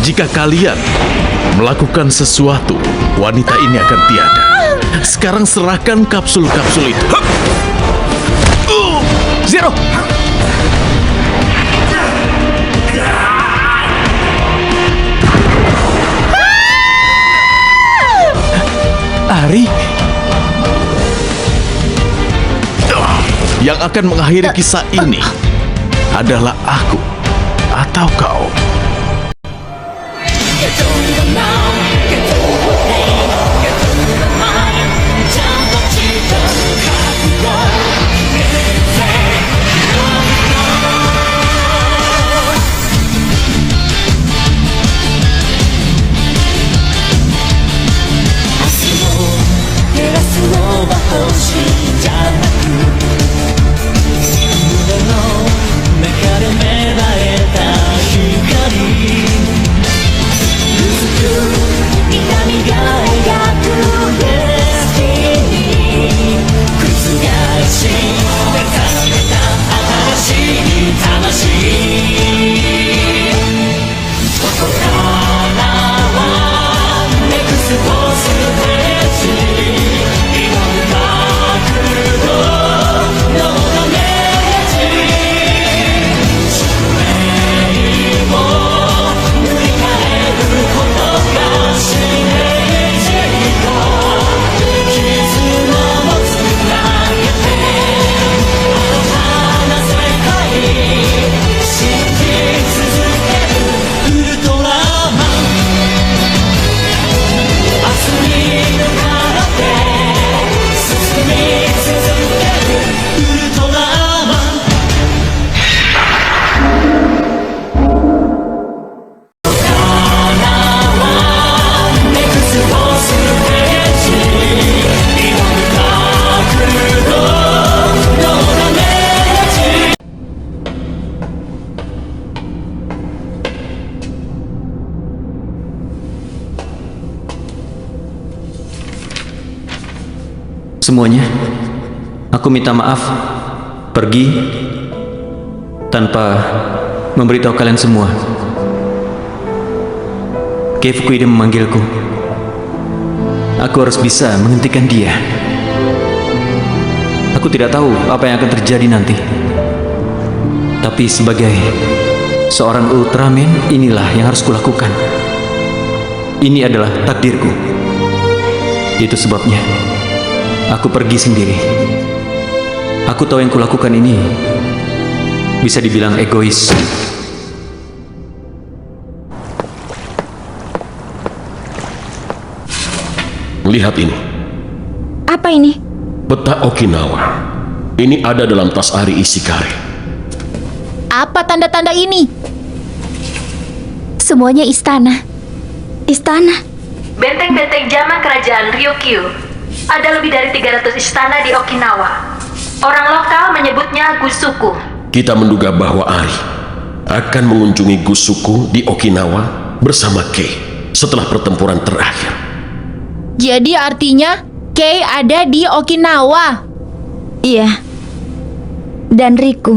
Jika kalian melakukan sesuatu, wanita ini akan tiada. Sekarang serahkan kapsul-kapsul itu. Zero! Ari? Yang akan mengakhiri kisah ini adalah aku atau kau. Semuanya, aku minta maaf pergi tanpa memberitahu kalian semua. Kei Fukuhide memanggilku. Aku harus bisa menghentikan dia. Aku tidak tahu apa yang akan terjadi nanti. Tapi sebagai seorang Ultraman, inilah yang harus kulakukan. Ini adalah takdirku. Itu sebabnya aku pergi sendiri. Aku tahu yang kulakukan ini bisa dibilang egois. Lihat ini. Apa ini? Peta Okinawa. Ini ada dalam tas Ari Ishikari. Apa tanda-tanda ini? Semuanya istana. Istana. Benteng-benteng zaman kerajaan Ryukyu. Ada lebih dari 300 istana di Okinawa. Orang lokal menyebutnya Gusuku. Kita menduga bahwa Ari akan mengunjungi Gusuku di Okinawa bersama Kei setelah pertempuran terakhir. Jadi artinya Kei ada di Okinawa. Iya. Dan Riku.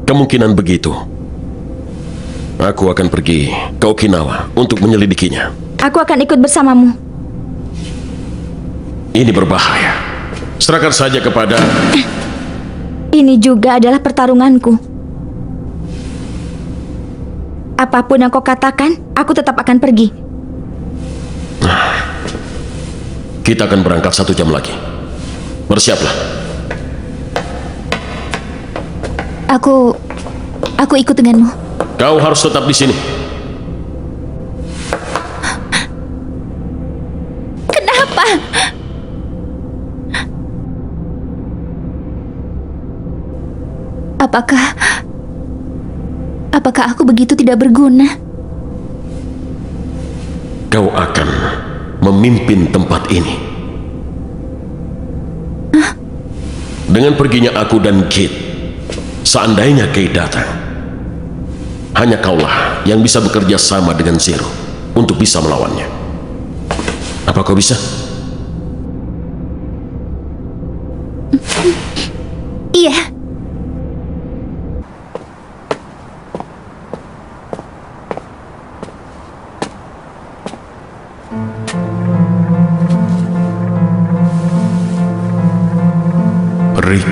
Kemungkinan begitu. Aku akan pergi ke Okinawa untuk menyelidikinya. Aku akan ikut bersamamu. Ini berbahaya. Serahkan saja kepada... Ini juga adalah pertarunganku. Apapun yang kau katakan, aku tetap akan pergi. Kita akan berangkat 1 jam lagi. Bersiaplah. Aku ikut denganmu. Kau harus tetap di sini. Kenapa? Apakah aku begitu tidak berguna? Kau akan memimpin tempat ini. Hah? Dengan perginya aku dan Kit, seandainya Kei datang, hanya kaulah yang bisa bekerja sama dengan Zero untuk bisa melawannya. Apa kau bisa? Iya.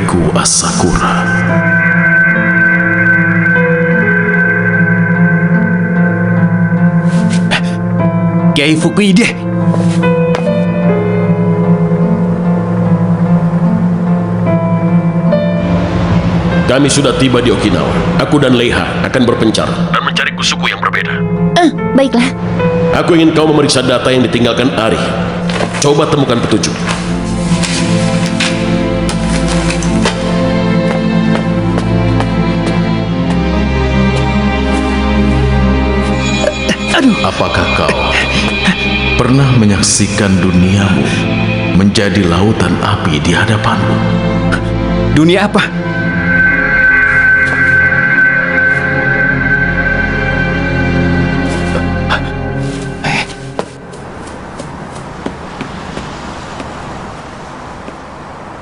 Riku Asakura. Kiai Fukuide. Kami sudah tiba di Okinawa. Aku dan Leiha akan berpencar dan mencari Kusuku yang berbeda. Baiklah. Aku ingin kau memeriksa data yang ditinggalkan Ari. Coba temukan petunjuk. Apakah kau pernah menyaksikan duniamu menjadi lautan api di hadapanmu? Dunia apa?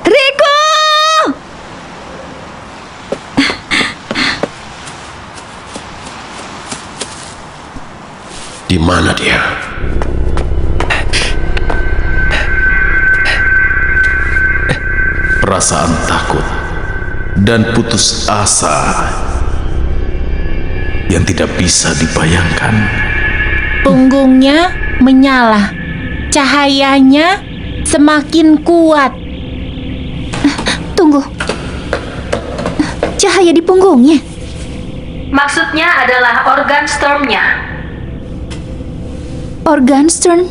Riku! Di mana dia? Perasaan takut dan putus asa yang tidak bisa dibayangkan. Punggungnya menyala. Cahayanya semakin kuat. Tunggu. Cahaya di punggungnya. Maksudnya adalah organ stormnya. Organ Stern.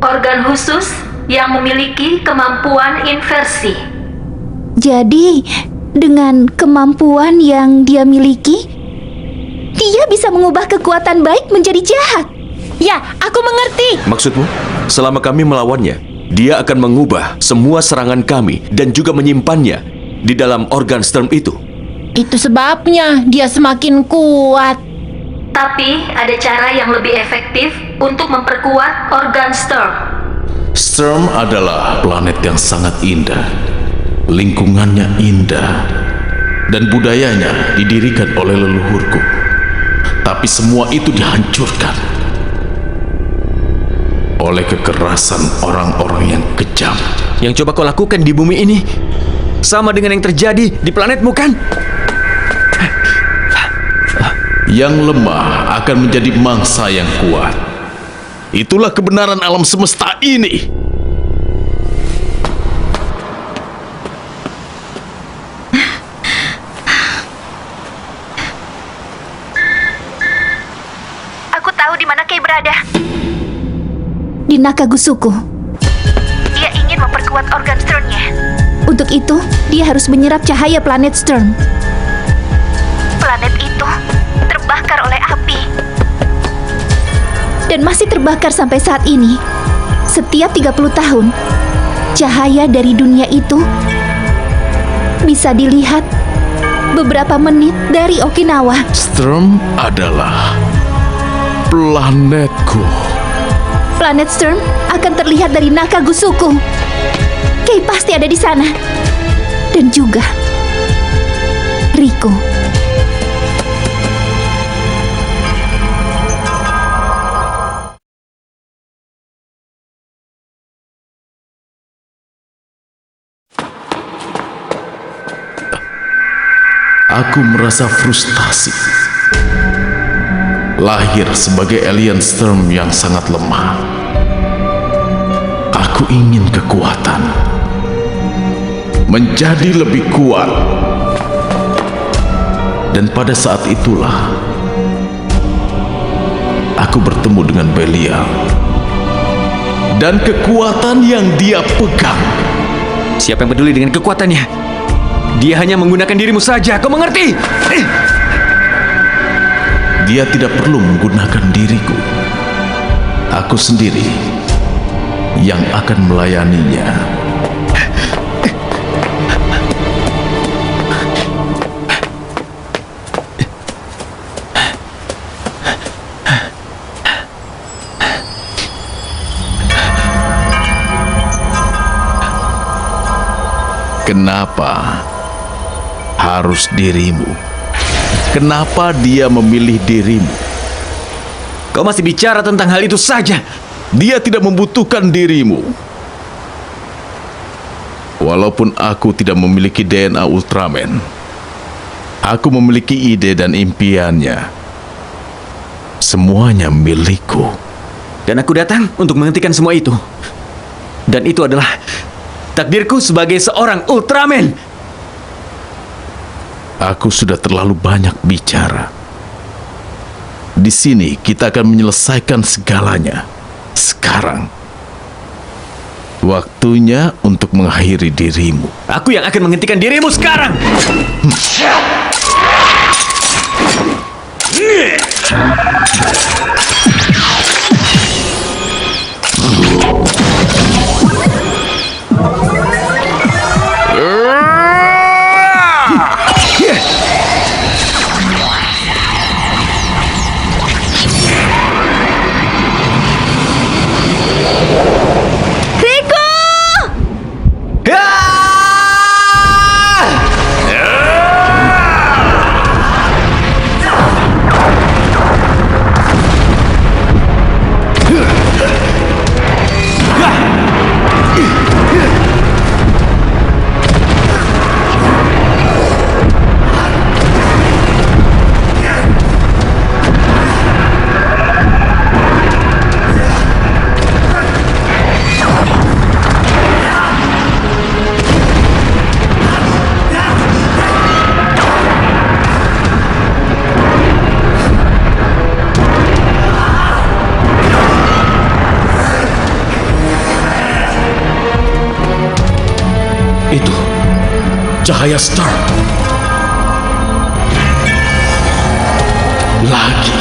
Organ khusus yang memiliki kemampuan inversi. Jadi, dengan kemampuan yang dia miliki, dia bisa mengubah kekuatan baik menjadi jahat. Ya, aku mengerti. Maksudmu, selama kami melawannya, dia akan mengubah semua serangan kami dan juga menyimpannya di dalam organ Storm itu. Itu sebabnya dia semakin kuat. Tapi ada cara yang lebih efektif untuk memperkuat organ storm. Sturm adalah planet yang sangat indah. Lingkungannya indah dan budayanya didirikan oleh leluhurku. Tapi semua itu dihancurkan oleh kekerasan orang-orang yang kejam. Yang coba kau lakukan di bumi ini sama dengan yang terjadi di planetmu, kan? Yang lemah akan menjadi mangsa yang kuat. Itulah kebenaran alam semesta ini. Aku tahu di mana Kei berada. Di Nakagusuku. Dia ingin memperkuat organ Stern-nya. Untuk itu, dia harus menyerap cahaya planet Stern. Planet itu terbakar oleh api. Dan masih terbakar sampai saat ini. Setiap 30 tahun, cahaya dari dunia itu bisa dilihat beberapa menit dari Okinawa. Sturm adalah planetku. Planet Stern akan terlihat dari Nakagusuku. Kei pasti ada di sana. Dan juga Riku. Aku merasa frustasi. Lahir sebagai alien Sturm yang sangat lemah. Aku ingin kekuatan. Menjadi lebih kuat. Dan pada saat itulah aku bertemu dengan Belial. Dan kekuatan yang dia pegang. Siapa yang peduli dengan kekuatannya? Dia hanya menggunakan dirimu saja, kau mengerti? Dia tidak perlu menggunakan diriku. Aku sendiri yang akan melayaninya. Kenapa harus dirimu? Kenapa dia memilih dirimu? Kau masih bicara tentang hal itu saja. Dia tidak membutuhkan dirimu. Walaupun aku tidak memiliki DNA Ultraman, aku memiliki ide dan impiannya. Semuanya milikku. Dan aku datang untuk menghentikan semua itu. Dan itu adalah takdirku sebagai seorang Ultraman. Aku sudah terlalu banyak bicara. Di sini kita akan menyelesaikan segalanya. Sekarang, waktunya untuk mengakhiri dirimu. Aku yang akan menghentikan dirimu sekarang. Itu cahaya Star. Lagi.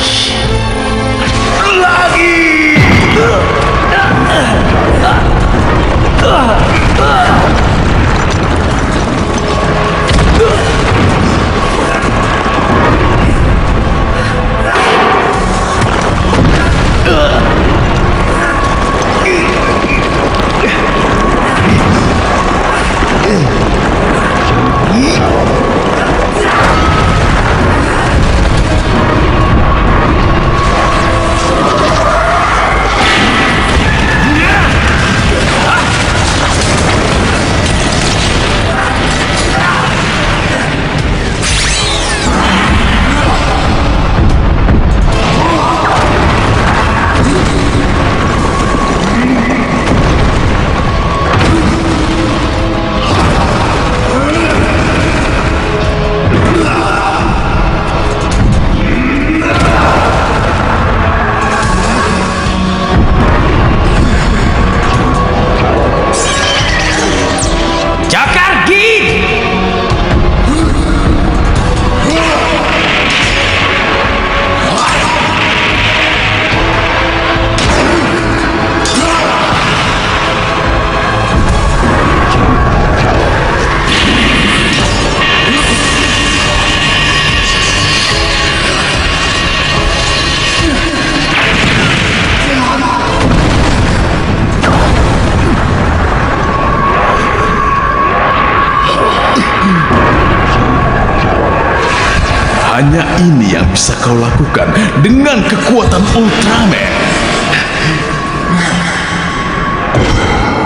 Hanya ini yang bisa kau lakukan dengan kekuatan Ultraman.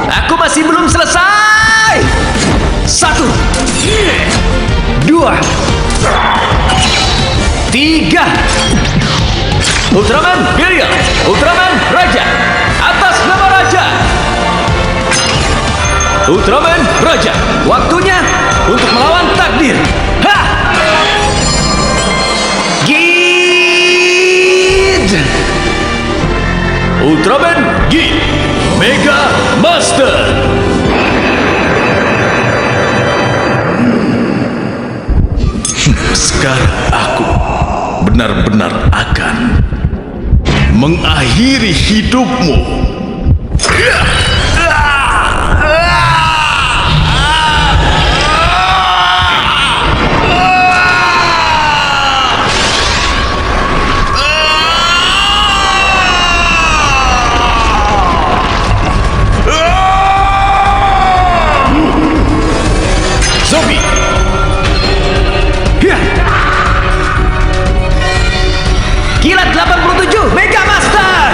Aku masih belum selesai. 1, 2, 3. Ultraman Belial, Ultraman Raja, atas nama Raja. Ultraman Raja, waktunya untuk melawan takdir. Ha! Gid! Ultraman Gid Mega Master. Sekarang aku benar-benar akan mengakhiri hidupmu. Zombie. Kilat 87 Mega Master.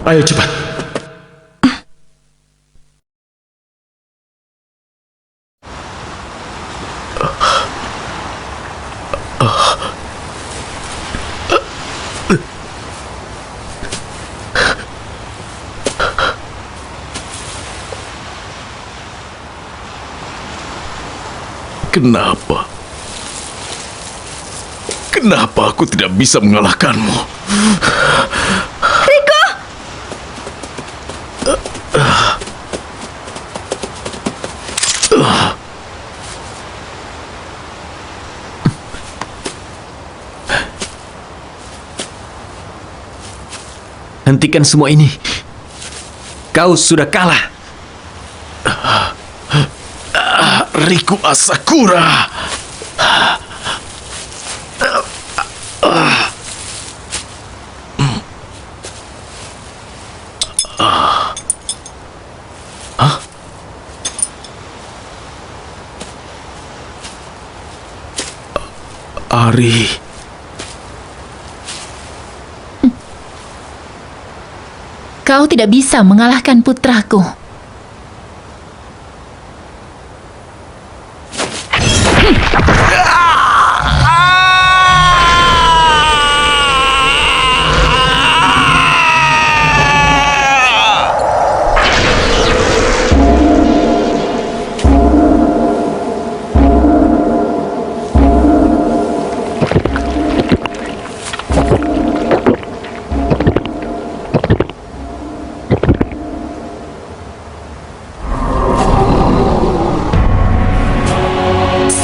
Ayo cepat. Kenapa? Kenapa aku tidak bisa mengalahkanmu? Riko! Hentikan semua ini. Kau sudah kalah. Riku Asakura. Ari. Kau tidak bisa mengalahkan putraku.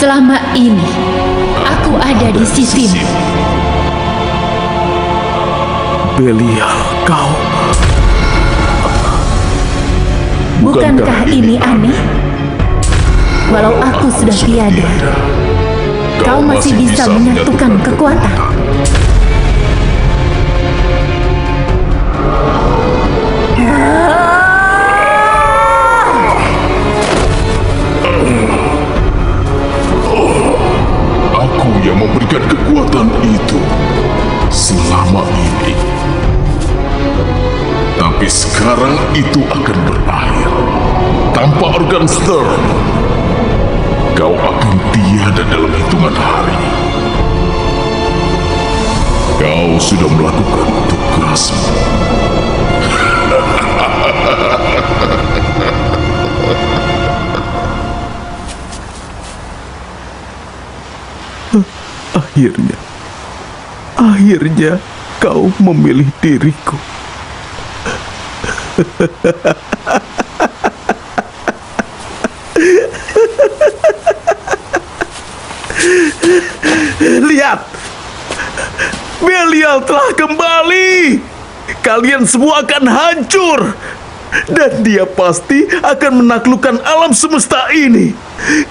Selama ini, aku ada di sisimu. Belial, kau. Bukankah ini aneh? Walau aku sudah tiada, kau masih bisa menyatukan kekuatan. Aku yang memberikan kekuatan itu selama ini. Tapi sekarang itu akan berakhir. Tanpa organ Stern, kau akan tiada dalam hitungan hari. Kau sudah melakukan tugasmu. Akhirnya kau memilih diriku. Lihat, Belial telah kembali. Kalian semua akan hancur. Dan dia pasti akan menaklukkan alam semesta ini.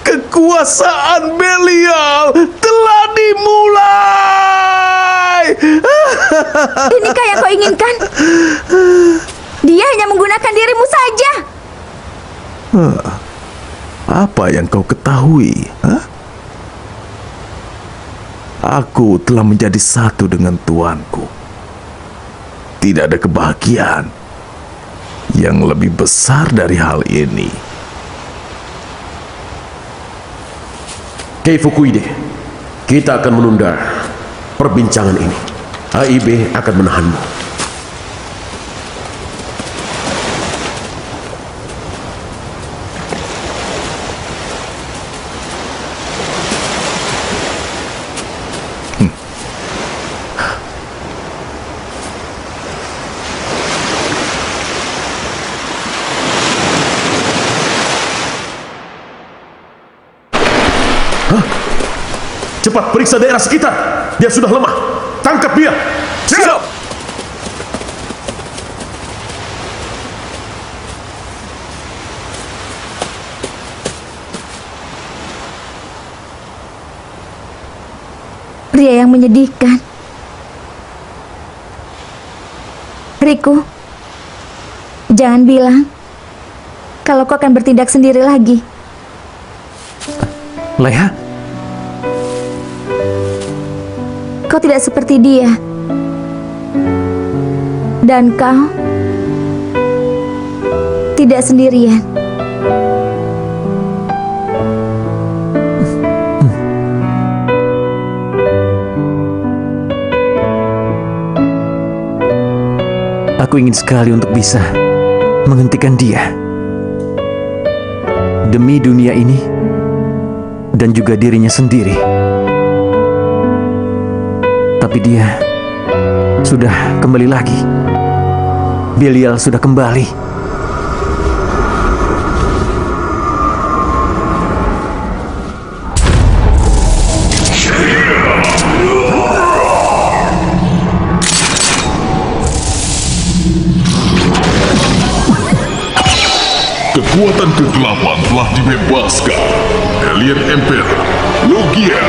Kekuasaan Belial telah dimulai. Inikah yang kau inginkan? Dia hanya menggunakan dirimu saja. Apa yang kau ketahui? Aku telah menjadi satu dengan Tuanku. Tidak ada kebahagiaan yang lebih besar dari hal ini. Kei Fukuide, kita akan menunda perbincangan ini. AIB akan menahanmu. Cepat periksa daerah sekitar. Dia sudah lemah. Tangkap dia. Siap. Pria yang menyedihkan. Riku, jangan bilang kalau kau akan bertindak sendiri lagi. Leha, Kau tidak seperti dia. Dan kau tidak sendirian. Aku ingin sekali untuk bisa menghentikan dia. Demi dunia ini dan juga dirinya sendiri. Tapi dia sudah kembali lagi. Belial sudah kembali. Kekuatan ke-8 telah dibebaskan. Alien Emperor, Logia,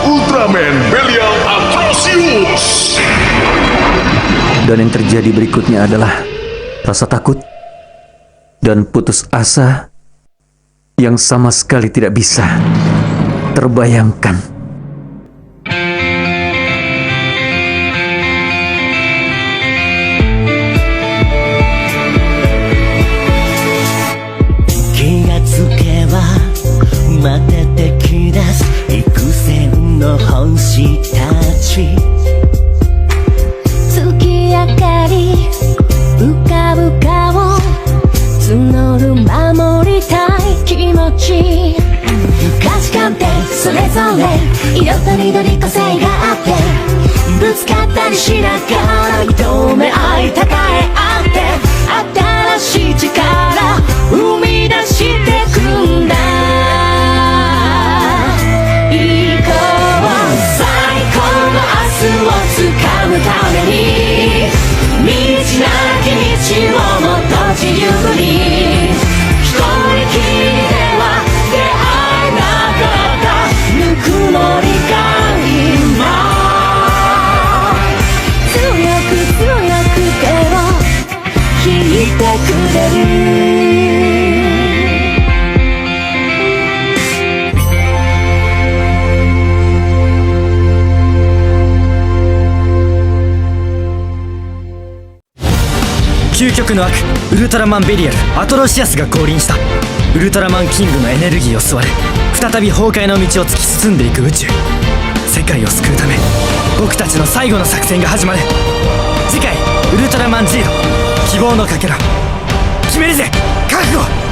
Ultraman Belial Atrocious. Dan yang terjadi berikutnya adalah rasa takut dan putus asa yang sama sekali tidak bisa terbayangkan.の悪ウルトラマンベリアルアトロシアスが降臨した。ウルトラマンキングのエネルギーを吸われ再び崩壊の道を突き進んでいく宇宙。世界を救うため僕たちの最後の作戦が始まる。次回ウルトラマンジーロ希望のかけら決めるぜ覚悟。